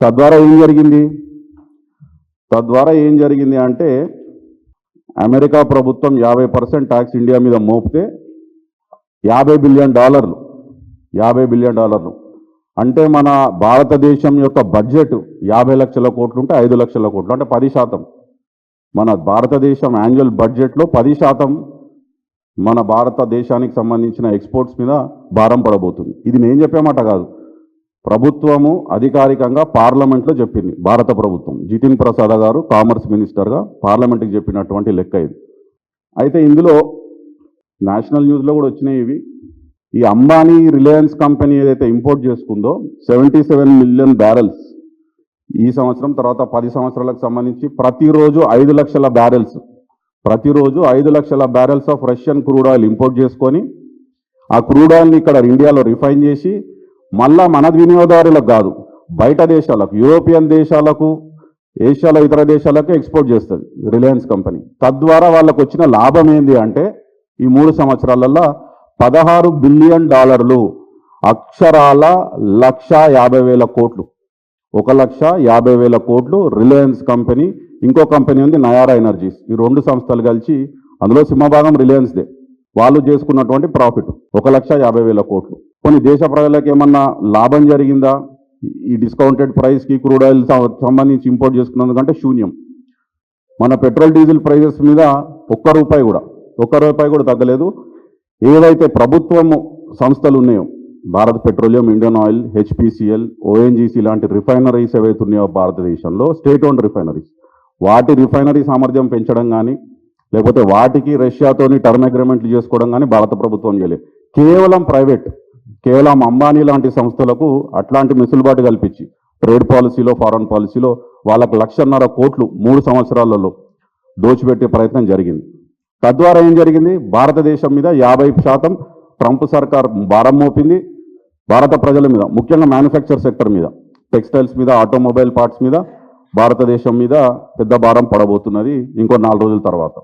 తద్వారా ఏం జరిగింది అంటే అమెరికా ప్రభుత్వం 50% ట్యాక్స్ ఇండియా మీద మోపితే $50 బిలియన్ అంటే మన భారతదేశం యొక్క బడ్జెట్ 50 లక్షల కోట్లు ఉంటే 5 లక్షల కోట్లు అంటే 10%. మన భారతదేశం యాన్యువల్ బడ్జెట్లో 10% మన భారతదేశానికి సంబంధించిన ఎక్స్పోర్ట్స్ మీద భారం పడబోతుంది. ఇది నేను చెప్పే మాట కాదు, ప్రభుత్వము అధికారికంగా పార్లమెంట్లో చెప్పింది. భారత ప్రభుత్వం జితిన్ ప్రసాద్ గారు కామర్స్ మినిస్టర్గా పార్లమెంట్కి చెప్పినటువంటి లెక్క ఇది. అయితే ఇందులో నేషనల్ న్యూస్లో కూడా వచ్చినాయి ఇవి. ఈ అంబానీ రిలయన్స్ కంపెనీ ఏదైతే ఇంపోర్ట్ చేసుకుందో 77 మిలియన్ బ్యారెల్స్ ఈ సంవత్సరం, తర్వాత 10 సంవత్సరాలకు సంబంధించి ప్రతిరోజు 5 లక్షల barrels of Russian crude oil import చేసుకొని ఆ క్రూడ్ ఆయిల్ని ఇక్కడ ఇండియాలో రిఫైన్ చేసి మళ్ళా మన వినియోగదారులకు కాదు, బయట దేశాలకు, యూరోపియన్ దేశాలకు, ఏషియాలో ఇతర దేశాలకు ఎక్స్పోర్ట్ చేస్తుంది రిలయన్స్ కంపెనీ. తద్వారా వాళ్ళకు వచ్చిన లాభం ఏంది అంటే ఈ 3 సంవత్సరాలలో $16 బిలియన్, అక్షరాల 1,50,000 కోట్లు, 1,50,000 కోట్లు రిలయన్స్ కంపెనీ. ఇంకో కంపెనీ ఉంది నయారా ఎనర్జీస్. ఈ 2 సంస్థలు కలిసి, అందులో సింహభాగం రిలయన్స్దే, వాళ్ళు చేసుకున్నటువంటి ప్రాఫిట్ 1,50,000 కోట్లు. కొన్ని దేశ ప్రజలకు ఏమన్నా లాభం జరిగిందా ఈ డిస్కౌంటెడ్ ప్రైస్కి క్రూడ్ ఆయిల్ సంబంధించి ఇంపోర్ట్ చేసుకున్నందుకంటే శూన్యం. మన పెట్రోల్ డీజిల్ ప్రైజెస్ మీద ఒక్క రూపాయి కూడా తగ్గలేదు. ఏవైతే ప్రభుత్వము సంస్థలు ఉన్నాయో, Bharat petroleum, Indian oil, HPCL, ONGC లాంటి రిఫైనరీస్ ఏవైతే ఉన్నాయో భారతదేశంలో, స్టేట్ ఓన్డ్ రిఫైనరీస్, వాటి రిఫైనరీ సామర్థ్యం పెంచడం కానీ, లేకపోతే వాటికి రష్యాతోని టర్మ్ అగ్రిమెంట్లు చేసుకోవడం కానీ భారత ప్రభుత్వం చేయలేదు. కేవలం అంబానీ లాంటి సంస్థలకు అట్లాంటి మిసులుబాటు కల్పించి ట్రేడ్ పాలసీలో, ఫారెన్ పాలసీలో వాళ్ళకు 1,50,000 కోట్లు 3 సంవత్సరాలలో దోచిపెట్టే ప్రయత్నం జరిగింది. తద్వారా ఏం జరిగింది, భారతదేశం మీద 50% ట్రంప్ సర్కార్ భారం మోపింది. భారత ప్రజల మీద, ముఖ్యంగా మ్యానుఫ్యాక్చర్ సెక్టర్ మీద, టెక్స్టైల్స్ మీద, ఆటోమొబైల్ పార్ట్స్ మీద భారతదేశం మీద పెద్ద భారం పడబోతున్నది ఇంకో 4 రోజుల తర్వాత.